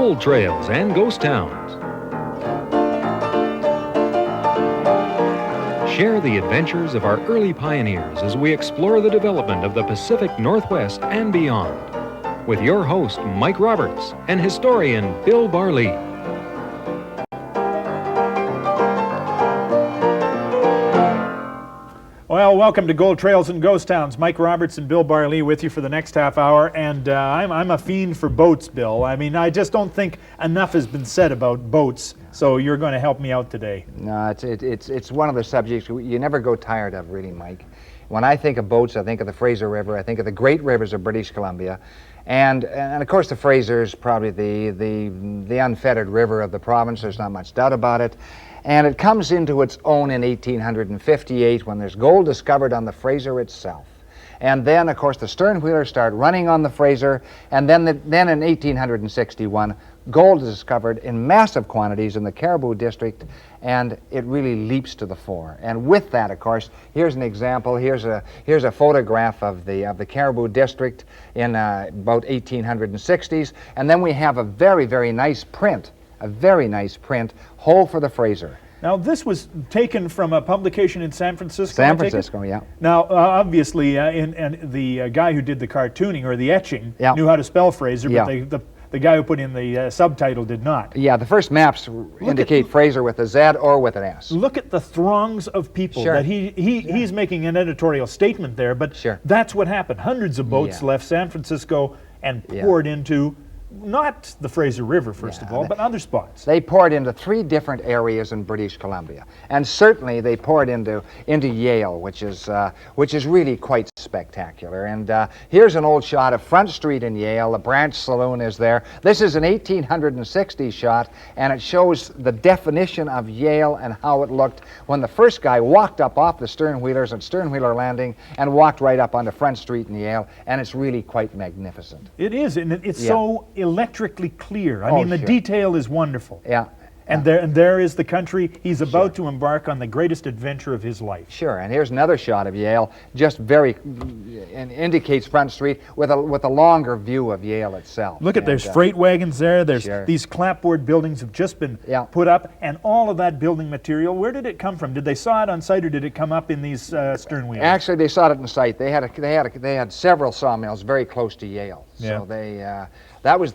gold trails and ghost towns. Share the adventures of our early pioneers as we explore the development of the Pacific Northwest and beyond. With your host, Mike Roberts, and historian Bill Barlee. Well, welcome to Gold Trails and Ghost Towns. Mike Roberts and Bill Barlee with you for the next half hour, and I'm a fiend for boats, Bill. I mean, I just don't think enough has been said about boats, so you're going to help me out today. No, it's one of the subjects you never go tired of, really, Mike. When I think of boats, I think of the Fraser River, I think of the great rivers of British Columbia, and of course the Fraser is probably the unfettered river of the province. There's not much doubt about it. And it comes into its own in 1858 when there's gold discovered on the Fraser itself. And then, of course, the Sternwheelers start running on the Fraser, and then in 1861, gold is discovered in massive quantities in the Cariboo District, and it really leaps to the fore. And with that, of course, here's an example. Here's a photograph of the Cariboo District in about 1860s, and then we have a very, very nice print. A very nice print, Hole for the Fraser. Now, this was taken from a publication in San Francisco. San Francisco, yeah. Now, obviously, and the guy who did the cartooning or the etching knew how to spell Fraser, but the guy who put in the subtitle did not. Yeah, the first maps indicate Fraser with a Z or with an S. Look at the throngs of people that he's making an editorial statement there, but that's what happened. Hundreds of boats left San Francisco and poured into not the Fraser River, first of all, but other spots. They poured into 3 different areas in British Columbia, and certainly they poured into Yale, which is really quite spectacular. And here's an old shot of Front Street in Yale. The Branch Saloon is there. This is an 1860 shot, and it shows the definition of Yale and how it looked when the first guy walked up off the Sternwheelers at Sternwheeler Landing and walked right up onto Front Street in Yale, and it's really quite magnificent. It is, and it's so electrically clear. I mean, the detail is wonderful. Yeah. And there is the country. He's about to embark on the greatest adventure of his life. Sure, and here's another shot of Yale, just very, and indicates Front Street with a longer view of Yale itself. Look at, there's freight wagons there. There's these clapboard buildings have just been put up, and all of that building material, where did it come from? Did they saw it on site, or did it come up in these Sternwheelers? Actually, they saw it on site. They had several sawmills very close to Yale. So that was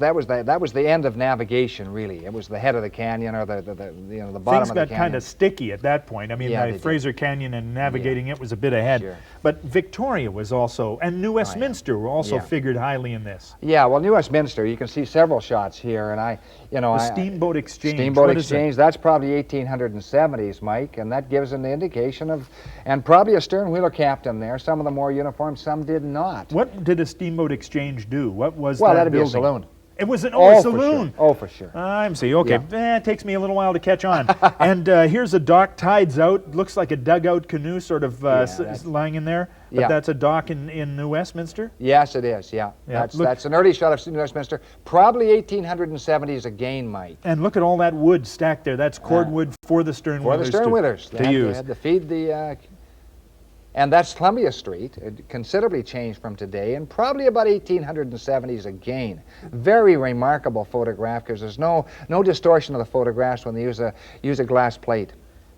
the end of navigation, really. It was the head of the canyon, or the bottom of the canyon. Things got kind of sticky at that point. I mean, the Fraser Canyon and navigating it was a bit ahead. Sure. But Victoria was also, and New Westminster were also figured highly in this. Yeah, well, New Westminster, you can see several shots here, and the Steamboat Exchange. Steamboat Exchange, that's probably 1870s, Mike, and that gives an indication of, and probably a Sternwheeler captain there. Some of them wore uniforms, some did not. What did a Steamboat Exchange do? What was well, that that'd building? Be a saloon. It was a saloon. For sure. Oh, for sure. I'm see. Okay, it takes me a little while to catch on. And here's a dock, tides out. Looks like a dugout canoe, sort of lying in there. But that's a dock in New Westminster. Yes, it is. Yeah, that's an early shot of New Westminster. Probably 1870s again, Mike. And look at all that wood stacked there. That's cordwood for the Sternwheelers. For the Sternwheelers to use. They had to feed the. And that's Columbia Street. It considerably changed from today, and probably about 1870s again. Very remarkable photograph, because there's no distortion of the photographs when they use a glass plate.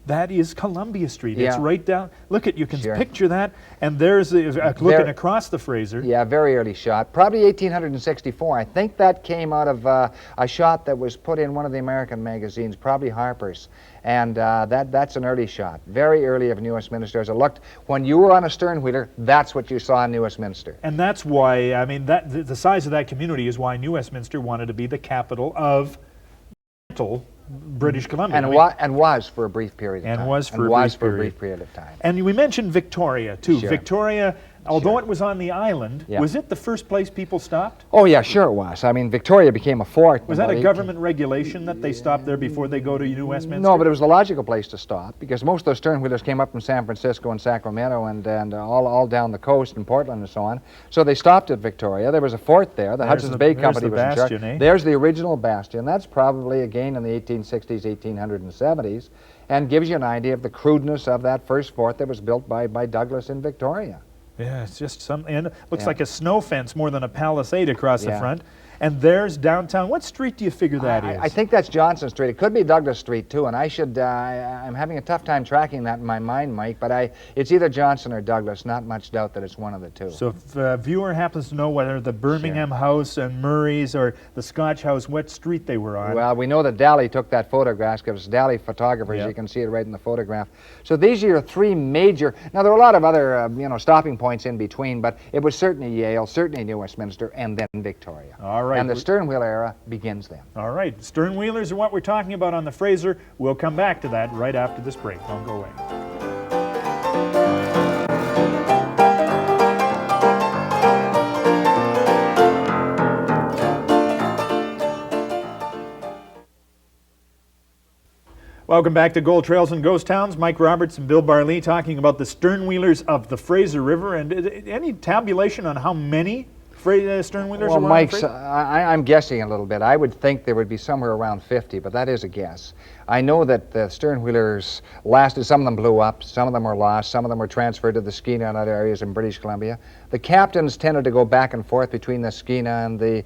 That is Columbia Street. It's right down. Look at, you can picture that, and there's looking across the Fraser. Yeah, very early shot. Probably 1864. I think that came out of a shot that was put in one of the American magazines, probably Harper's. And that's an early shot, very early of New Westminster. As it looked, when you were on a Sternwheeler, that's what you saw in New Westminster. And that's why, I mean, the size of that community is why New Westminster wanted to be the capital of British Columbia. And was for a brief period of time. And was for a brief period of time. And we mentioned Victoria, too. Sure. Victoria, although it was on the island, was it the first place people stopped? Oh, yeah, sure it was. I mean, Victoria became a fort. Was that a government regulation that they stopped there before they go to New Westminster? No, but it was the logical place to stop, because most of those Sternwheelers came up from San Francisco and Sacramento and all down the coast and Portland and so on. So they stopped at Victoria. There was a fort there. The Hudson's Bay Company was in charge. There's the original bastion. That's probably, again, in the 1860s, 1870s, and gives you an idea of the crudeness of that first fort that was built by Douglas in Victoria. Yeah, it's just something, and it looks like a snow fence more than a palisade across the front. and there's downtown. What street do you figure that is? I think that's Johnson Street. It could be Douglas Street too, and I'm having a tough time tracking that in my mind, Mike, but it's either Johnson or Douglas. Not much doubt that it's one of the two. So if a viewer happens to know whether the Birmingham House and Murray's or the Scotch House, what street they were on. Well, we know that Daly took that photograph because Daly photographers, you can see it right in the photograph. So these are your three major, now there are a lot of other stopping points in between, but it was certainly Yale, certainly New Westminster, and then Victoria. All right. And the Sternwheeler era begins then. All right. Sternwheelers are what we're talking about on the Fraser. We'll come back to that right after this break. Don't go away. Welcome back to Gold Trails and Ghost Towns. Mike Roberts and Bill Barlee talking about the Sternwheelers of the Fraser River. And any tabulation on how many Sternwheelers well, were Mike, on the Fraser? I'm guessing a little bit. I would think there would be somewhere around 50, but that is a guess. I know that the Sternwheelers lasted. Some of them blew up, some of them were lost, some of them were transferred to the Skeena and other areas in British Columbia. The captains tended to go back and forth between the Skeena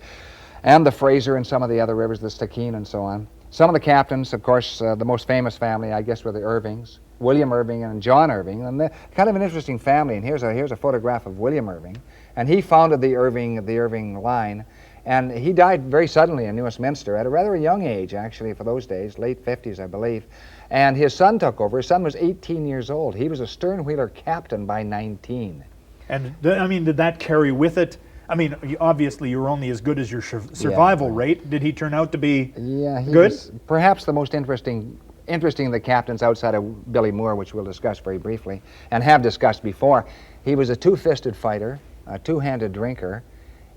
and the Fraser and some of the other rivers, the Stakeen and so on. Some of the captains, of course, the most famous family, I guess, were the Irvings, William Irving and John Irving, and they're kind of an interesting family. And here's a photograph of William Irving, and he founded the Irving line, and he died very suddenly in New Westminster at a rather young age, actually, for those days, late 50s, I believe. And his son took over. His son was 18 years old. He was a Sternwheeler captain by 19. And I mean, did that carry with it? I mean, obviously you're only as good as your survival rate. Did he turn out to be good? Was perhaps the most interesting of the captains outside of Billy Moore, which we'll discuss very briefly, and have discussed before. He was a two-fisted fighter, a two-handed drinker,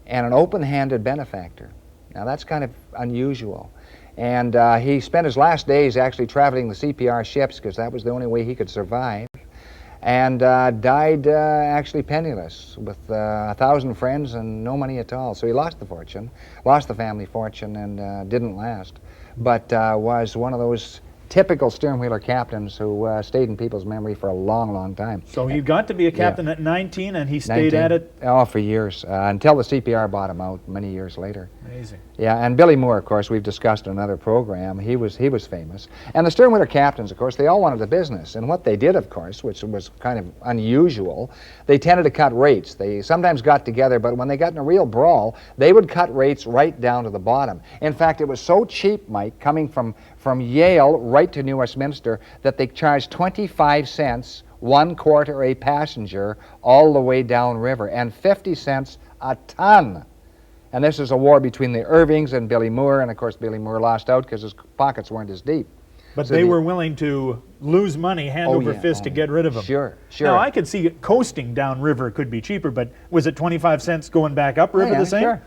and an open-handed benefactor. Now that's kind of unusual. And he spent his last days actually traveling the CPR ships because that was the only way he could survive. And died actually penniless with 1,000 friends and no money at all. So he lost the fortune, lost the family fortune, and didn't last. But was one of those typical Sternwheeler captains who stayed in people's memory for a long, long time. So he got to be a captain at 19, and he stayed at it? Oh, for years, until the CPR bought him out many years later. Amazing. Yeah, and Billy Moore, of course, we've discussed in another program. He was famous. And the Sternwheeler captains, of course, they all wanted the business. And what they did, of course, which was kind of unusual, they tended to cut rates. They sometimes got together, but when they got in a real brawl, they would cut rates right down to the bottom. In fact, it was so cheap, Mike, coming from Yale right to New Westminster, that they charged 25 cents, 1/4 a passenger, all the way downriver, and 50 cents a ton. And this is a war between the Irvings and Billy Moore, and of course Billy Moore lost out because his pockets weren't as deep. But so they were willing to lose money hand over fist to get rid of him. Sure. Now, I could see coasting downriver could be cheaper, but was it 25 cents going back upriver the same? Sure.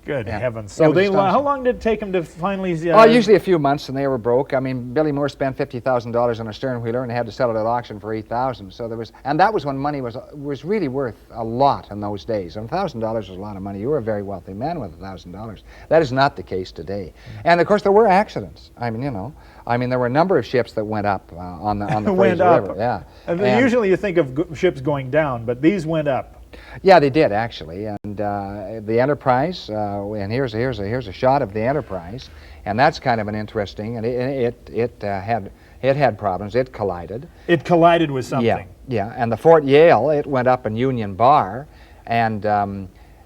Good heavens. So how long did it take them to finally... usually a few months, and they were broke. I mean, Billy Moore spent $50,000 on a Sternwheeler, and they had to sell it at auction for $8,000. So there was, and that was when money was really worth a lot in those days. And $1,000 was a lot of money. You were a very wealthy man with $1,000. That is not the case today. And of course, there were accidents. I mean, there were a number of ships that went up on the Fraser River. Yeah. And usually you think of ships going down, but these went up. Yeah, they did actually, and the Enterprise. And here's a shot of the Enterprise, and that's kind of an interesting. And it had problems. It collided. It collided with something. Yeah. And the Fort Yale, it went up in Union Bar, and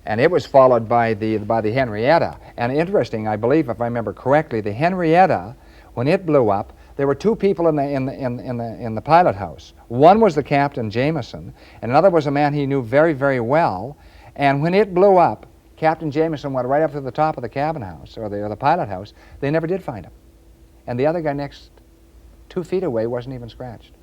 it was followed by the Henrietta. And interesting, I believe, if I remember correctly, the Henrietta, when it blew up, there were two people in the pilot house. One was the Captain Jameson, and another was a man he knew very, very well. And when it blew up, Captain Jameson went right up to the top of the cabin house, or the pilot house. They never did find him. And the other guy next 2 feet away wasn't even scratched.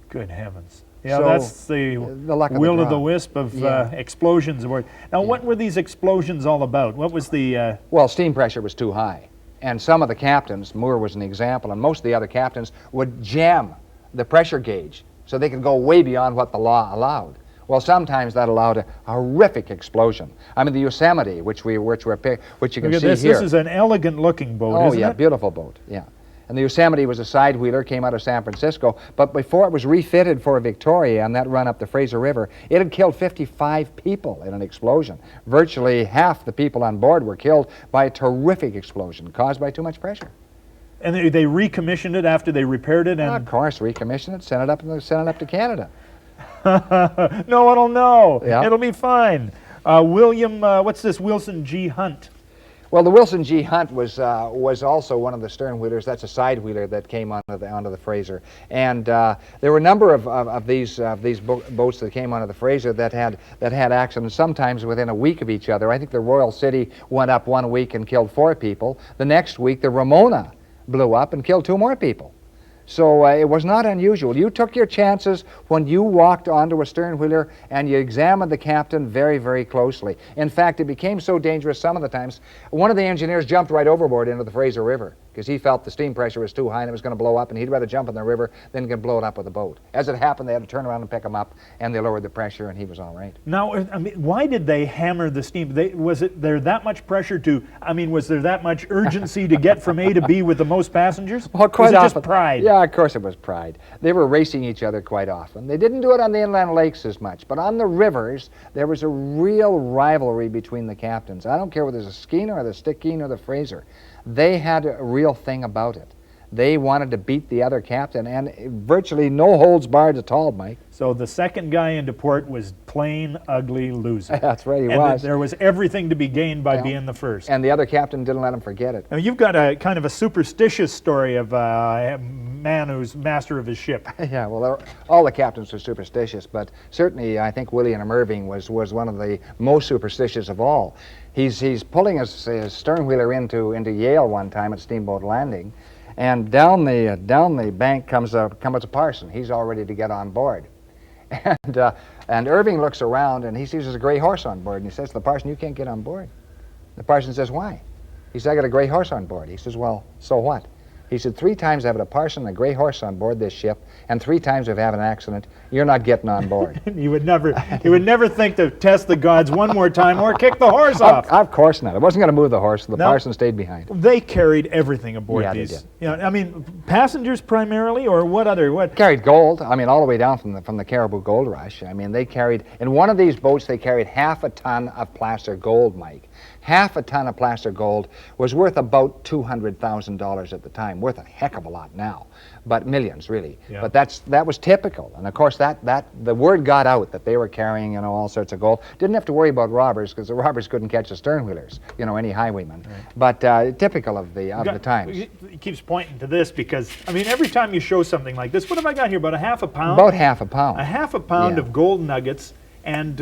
Good heavens. Yeah, so that's the will of the wisp of explosions aboard. Now, what were these explosions all about? What was the... Well, steam pressure was too high. And some of the captains, Moore was an example, and most of the other captains would jam the pressure gauge so they could go way beyond what the law allowed. Well, sometimes that allowed a horrific explosion. I mean, the Yosemite, which you can see here. This is an elegant-looking boat, isn't it? Oh, yeah, beautiful boat, yeah. And the Yosemite was a side-wheeler, came out of San Francisco, but before it was refitted for Victoria on that run up the Fraser River, it had killed 55 people in an explosion. Virtually half the people on board were killed by a terrific explosion caused by too much pressure. And they recommissioned it after they repaired it? And of course, recommissioned it, sent it up to Canada. No one will know. Yeah. It'll be fine. William, what's this, Wilson G. Hunt? Well, the Wilson G. Hunt was also one of the Sternwheelers. That's a side-wheeler that came onto the Fraser. And there were a number of these boats that came onto the Fraser that had accidents, sometimes within a week of each other. I think the Royal City went up one week and killed 4 people. The next week, the Ramona blew up and killed 2 more people. So it was not unusual. You took your chances when you walked onto a sternwheeler and you examined the captain very, very closely. In fact, it became so dangerous some of the times, one of the engineers jumped right overboard into the Fraser River because he felt the steam pressure was too high and it was going to blow up, and he'd rather jump in the river than get blown up with a boat. As it happened, they had to turn around and pick him up, and they lowered the pressure, and he was all right. Now, I mean, why did they hammer the steam? Was there that much pressure to, I mean, was there that much urgency to get from A to B with the most passengers? Well, quite was it often. just pride? Yeah, of course it was pride. They were racing each other quite often. They didn't do it on the inland lakes as much, but on the rivers, there was a real rivalry between the captains. I don't care whether it's a Skeena or the Stickeen or the Fraser. They had a real thing about it. They wanted to beat the other captain, and virtually no holds barred at all, Mike. So the second guy into port was plain ugly loser. That's right, he and was. There was everything to be gained by being the first. And the other captain didn't let him forget it. Now, you've got a kind of a superstitious story of a man who's master of his ship. Yeah, well, all the captains were superstitious, but certainly I think William Irving was one of the most superstitious of all. He's pulling his sternwheeler into Yale one time at Steamboat Landing, and down the bank comes a parson. He's all ready to get on board. And Irving looks around and he sees there's a gray horse on board, and he says to the parson, "You can't get on board." The parson says, "Why?" He says, "I got a gray horse on board." He says, "Well, so what?" He said, 3 times I've had a parson and a gray horse on board this ship, and 3 times we've had an accident. You're not getting on board. You would never think to test the gods one more time or kick the horse off. Of course not. I wasn't going to move the horse. The parson stayed behind. They carried everything aboard these. They did. You know, I mean, passengers primarily, or what? Carried gold. I mean, all the way down from the Cariboo Gold Rush. I mean, they carried, in one of these boats, they carried half a ton of placer gold, Mike. Half a ton of placer gold was worth about $200,000 at the time, worth a heck of a lot now, but millions really. Yeah. But that was typical, and of course that the word got out that they were carrying, you know, all sorts of gold. Didn't have to worry about robbers because the robbers couldn't catch the sternwheelers, you know, any highwaymen. Right. But typical of the times. He keeps pointing to this because I mean, every time you show something like this, what have I got here? About a half a pound. About half a pound. A half a pound of gold nuggets, and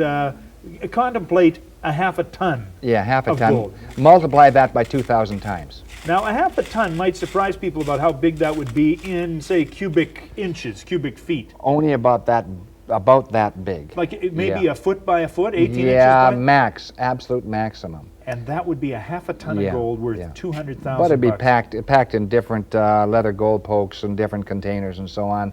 contemplate a half a ton. Yeah, half a ton. Gold. Multiply that by 2,000 times. Now, a half a ton might surprise people about how big that would be in, say, cubic inches, cubic feet. Only about that big. Like maybe a foot by a foot, 18 inches Yeah, by? max, absolute maximum. And that would be a half a ton of gold worth $200,000. But it'd be packed in different leather gold pokes and different containers and so on.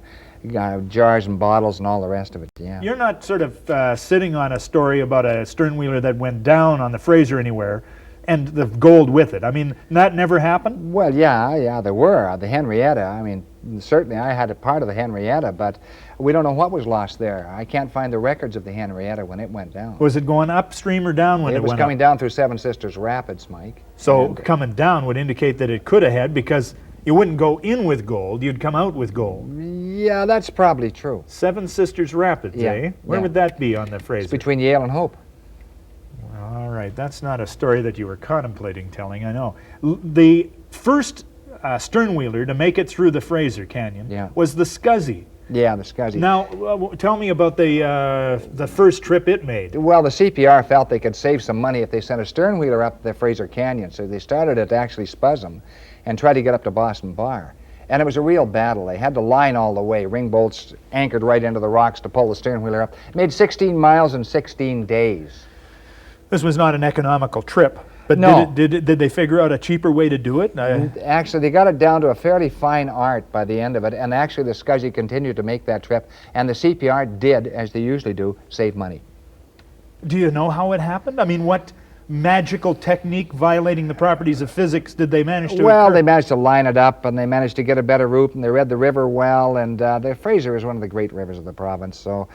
Jars and bottles and all the rest of it, yeah. You're not sort of sitting on a story about a sternwheeler that went down on the Fraser anywhere and the gold with it. I mean, that never happened? Well, yeah, there were. The Henrietta, I mean, certainly I had a part of the Henrietta, but we don't know what was lost there. I can't find the records of the Henrietta when it went down. Was it going upstream or down when it went up? It was coming down through Seven Sisters Rapids, Mike. So coming down would indicate that it could have had, because you wouldn't go in with gold, you'd come out with gold. Yeah, that's probably true. Seven Sisters Rapids, eh? Where would that be on the Fraser? It's between Yale and Hope. All right, that's not a story that you were contemplating telling, I know. The first sternwheeler to make it through the Fraser Canyon was the Scuzzy. Yeah, the Scuzzy. Now, tell me about the first trip it made. Well, the CPR felt they could save some money if they sent a sternwheeler up the Fraser Canyon, so they started at actually Spuzzum and tried to get up to Boston Bar. And it was a real battle. They had to line all the way, ring bolts anchored right into the rocks to pull the sternwheeler up. It made 16 miles in 16 days. This was not an economical trip, but no. Did they figure out a cheaper way to do it? Actually, they got it down to a fairly fine art by the end of it, and actually the Scuzzy continued to make that trip, and the CPR did, as they usually do, save money. Do you know how it happened? I mean, what magical technique violating the properties of physics did they manage to Well, occur? they managed to line it up, and they managed to get a better route, and they read the river well, and the Fraser is one of the great rivers of the province, so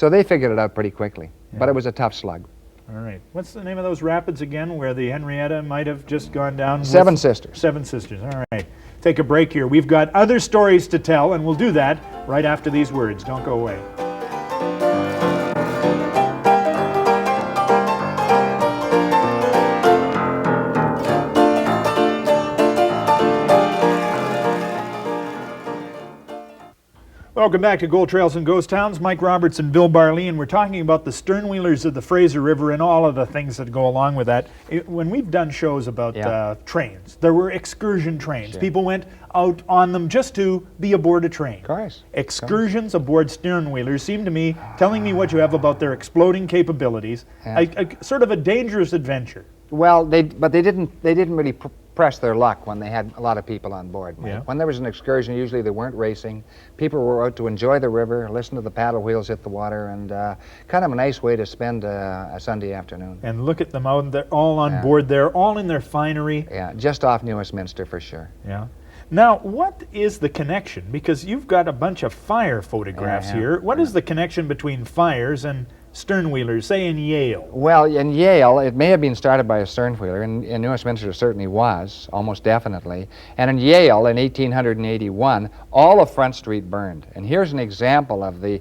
they figured it out pretty quickly. Yeah. But it was a tough slug. All right. What's the name of those rapids again where the Henrietta might have just gone down? Seven Sisters. Seven Sisters. All right. Take a break here. We've got other stories to tell, and we'll do that right after these words. Don't go away. Welcome back to Gold Trails and Ghost Towns. Mike Roberts and Bill Barley, and we're talking about the Sternwheelers of the Fraser River and all of the things that go along with that. When we've done shows about trains, there were excursion trains. Sure. People went out on them just to be aboard a train. Of course. Excursions aboard Sternwheelers seem to me, telling me what you have about their exploding capabilities, sort of a dangerous adventure. Well, but they didn't really press their luck when they had a lot of people on board. Yeah. When there was an excursion, usually they weren't racing. People were out to enjoy the river, listen to the paddle wheels hit the water, and kind of a nice way to spend a Sunday afternoon. And look at them out, they're all on board there, all in their finery. Yeah, just off New Westminster for sure. Yeah. Now, what is the connection? Because you've got a bunch of fire photographs here. What is the connection between fires and Sternwheelers, say in Yale? Well, in Yale, it may have been started by a Sternwheeler. In New Westminster, it certainly was, almost definitely. And in Yale, in 1881, all of Front Street burned. And here's an example of the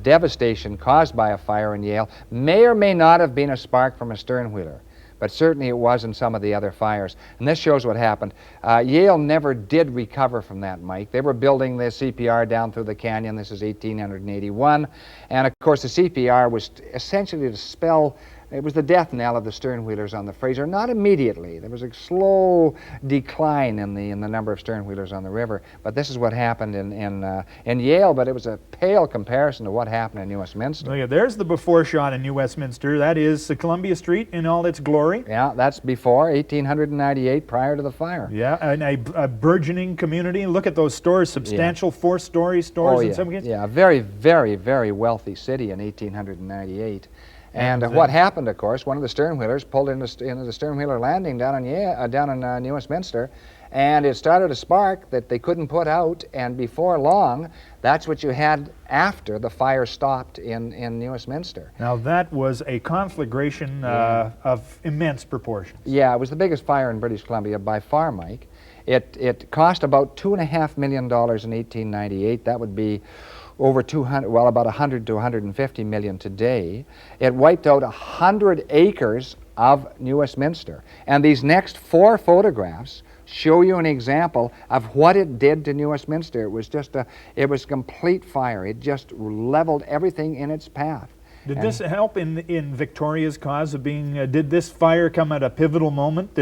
devastation caused by a fire in Yale. May or may not have been a spark from a Sternwheeler, but certainly it was in some of the other fires. And this shows what happened. Yale never did recover from that, Mike. They were building the CPR down through the canyon. This is 1881. And of course, the CPR was essentially to spell, it was the death knell of the Sternwheelers on the Fraser. Not immediately. There was a slow decline in the number of Sternwheelers on the river. But this is what happened in Yale, but it was a pale comparison to what happened in New Westminster. Oh, yeah, there's the before shot in New Westminster. That is Columbia Street in all its glory. Yeah, that's before 1898, prior to the fire. Yeah, and a burgeoning community. Look at those stores, substantial four-story stores in some cases. Yeah, a very, very, very wealthy city in 1898. And what happened, of course, one of the Sternwheelers pulled into the Sternwheeler landing down in New Westminster, and it started a spark that they couldn't put out, and before long, that's what you had after the fire stopped in New Westminster. Now that was a conflagration of immense proportions. Yeah, it was the biggest fire in British Columbia by far, Mike. It cost about $2.5 million in 1898. That would be over about 100 to 150 million today. It wiped out 100 acres of New Westminster. And these next four photographs show you an example of what it did to New Westminster. It was just it was complete fire. It just leveled everything in its path. Did this help in Victoria's cause of being, did this fire come at a pivotal moment?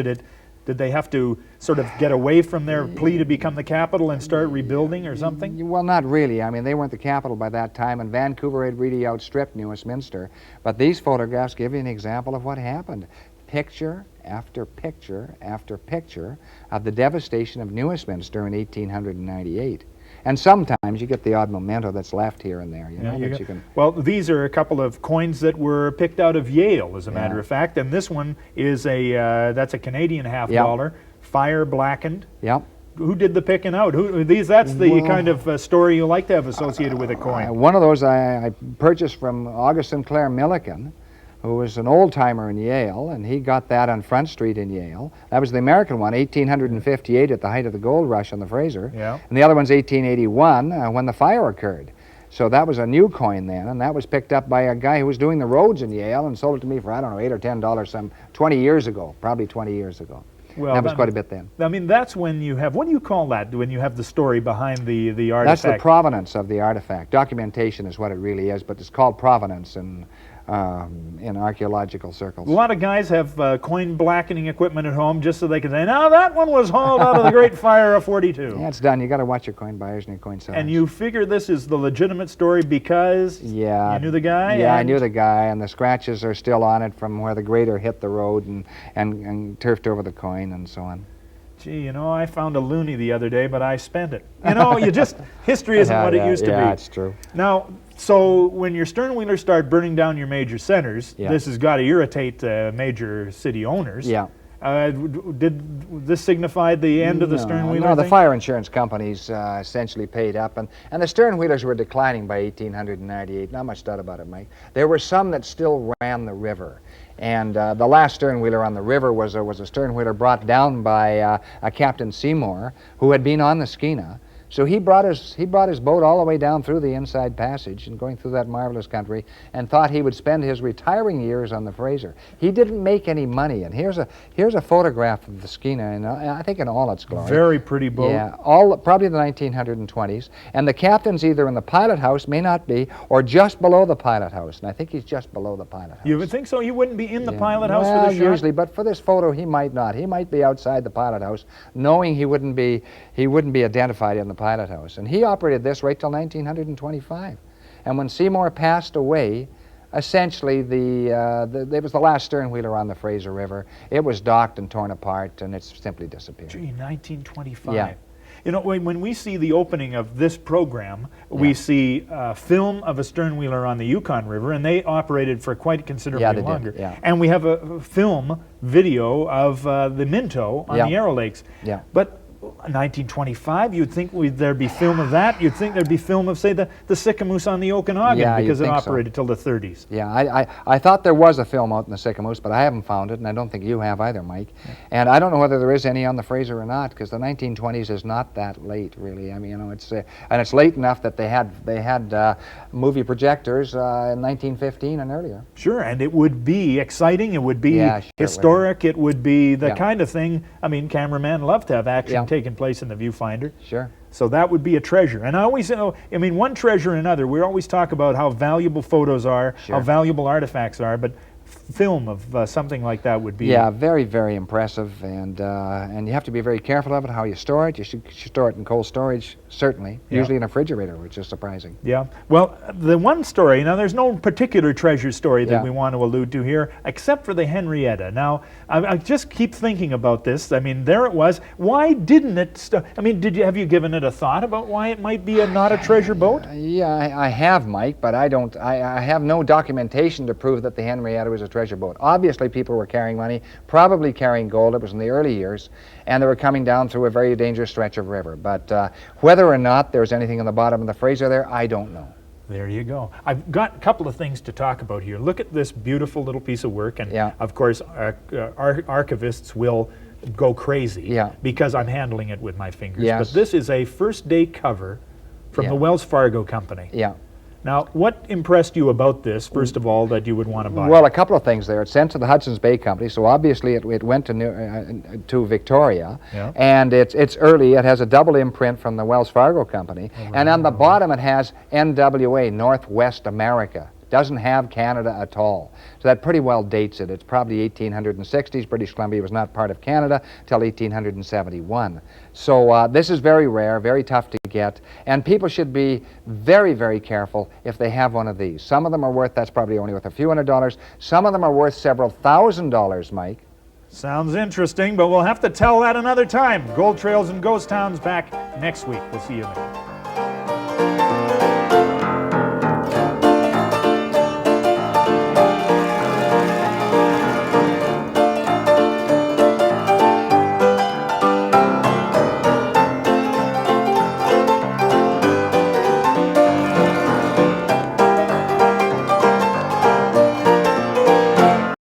Did they have to sort of get away from their plea to become the capital and start rebuilding or something? Well, not really. I mean, they weren't the capital by that time, and Vancouver had really outstripped New Westminster. But these photographs give you an example of what happened. Picture after picture after picture of the devastation of New Westminster in 1898. And sometimes you get the odd memento that's left here and there. Well, these are a couple of coins that were picked out of Yale, as a matter of fact. And this one is that's a Canadian $50, fire blackened. Yep. Who did the picking out? That's the kind of story you like to have associated with a coin. One of those I purchased from August Sinclair Milliken, who was an old-timer in Yale, and he got that on Front Street in Yale. That was the American one, 1858 at the height of the gold rush on the Fraser. Yeah. And the other one's 1881 when the fire occurred. So that was a new coin then, and that was picked up by a guy who was doing the roads in Yale and sold it to me for, I don't know, $8 or $10 20 years ago, probably 20 years ago. Well, that was quite a bit then. I mean, that's when you have, what do you call that, when you have the story behind the artifact? That's the provenance of the artifact. Documentation is what it really is, but it's called provenance in archaeological circles. A lot of guys have coin blackening equipment at home just so they can say, now that one was hauled out of the Great Fire of 42. Yeah, it's done. You got to watch your coin buyers and your coin sellers. And you figure this is the legitimate story because you knew the guy? Yeah, I knew the guy, and the scratches are still on it from where the grader hit the road and turfed over the coin and so on. Gee, I found a loonie the other day, but I spent it. History isn't what it used to be. Yeah, it's true. Now, So when your Sternwheelers start burning down your major centers, Yeah. this has got to irritate major city owners. Yeah. Did this signify the end of the Sternwheeler No, the thing? fire insurance companies essentially paid up, and the Sternwheelers were declining by 1898. Not much doubt about it, Mike. There were some that still ran the river, and the last Sternwheeler on the river was a Sternwheeler brought down by a Captain Seymour who had been on the Skeena. So he brought his boat all the way down through the Inside Passage and going through that marvelous country, and thought he would spend his retiring years on the Fraser. He didn't make any money, and here's a photograph of the Skeena, and I think in all its glory. Very pretty boat. Yeah, probably the 1920s, and the captain's either in the pilot house, may not be, or just below the pilot house, and I think he's just below the pilot house. You would think so? He wouldn't be in the pilot house well, for the shot? Usually, but for this photo, he might not. He might be outside the pilot house, knowing he wouldn't be identified in the pilot house. And he operated this right till 1925. And when Seymour passed away, essentially it was the last Sternwheeler on the Fraser River. It was docked and torn apart, and it's simply disappeared. Gee, 1925. Yeah. You know, when we see the opening of this program, we see film of a Sternwheeler on the Yukon River, and they operated for quite considerably longer. Yeah. And we have a video of the Minto on the Arrow Lakes. Yeah. But 1925, you'd think there'd be film of that. You'd think there'd be film of, say, the Sycamoose on the Okanagan, because it operated till the 30s. Yeah, I thought there was a film out in the Sycamoose, but I haven't found it, and I don't think you have either, Mike. Yeah. And I don't know whether there is any on the Fraser or not, because the 1920s is not that late, really. I mean, you know, it's late enough that they had movie projectors in 1915 and earlier. Sure, and it would be exciting. It would be historic. It would be the kind of thing. I mean, cameramen love to have action taking place in the viewfinder. Sure. So that would be a treasure. And I always, I mean, one treasure and another. We always talk about how valuable photos are, how valuable artifacts are, but film of something like that would be. Yeah, very, very impressive, and you have to be very careful of it, how you store it. You should store it in cold storage, certainly, usually in a refrigerator, which is surprising. Yeah. Well, the one story, now there's no particular treasure story that we want to allude to here, except for the Henrietta. Now, I just keep thinking about this. I mean, there it was. Why didn't it, I mean, have you given it a thought about why it might be not a treasure boat? Yeah, I have, Mike, but I have no documentation to prove that the Henrietta was a treasure boat. Obviously, people were carrying money, probably carrying gold. It was in the early years, and they were coming down through a very dangerous stretch of river. But whether or not there was anything on the bottom of the Fraser there, I don't know. There you go. I've got a couple of things to talk about here. Look at this beautiful little piece of work, and of course, archivists will go crazy because I'm handling it with my fingers. Yes. But this is a first day cover from the Wells Fargo Company. Yeah. Now, what impressed you about this, first of all, that you would want to buy? Well, a couple of things there. It's sent to the Hudson's Bay Company, so obviously it went to Victoria, and it's early. It has a double imprint from the Wells Fargo Company, and on the bottom it has NWA, Northwest America. Doesn't have Canada at all. So that pretty well dates it. It's probably 1860s. British Columbia was not part of Canada till 1871. So this is very rare, very tough to get, and people should be very, very careful if they have one of these. Some of them are worth, that's probably only worth a few $100s. Some of them are worth several $1,000s, Mike. Sounds interesting, but we'll have to tell that another time. Gold Trails and Ghost Towns back next week. We'll see you then.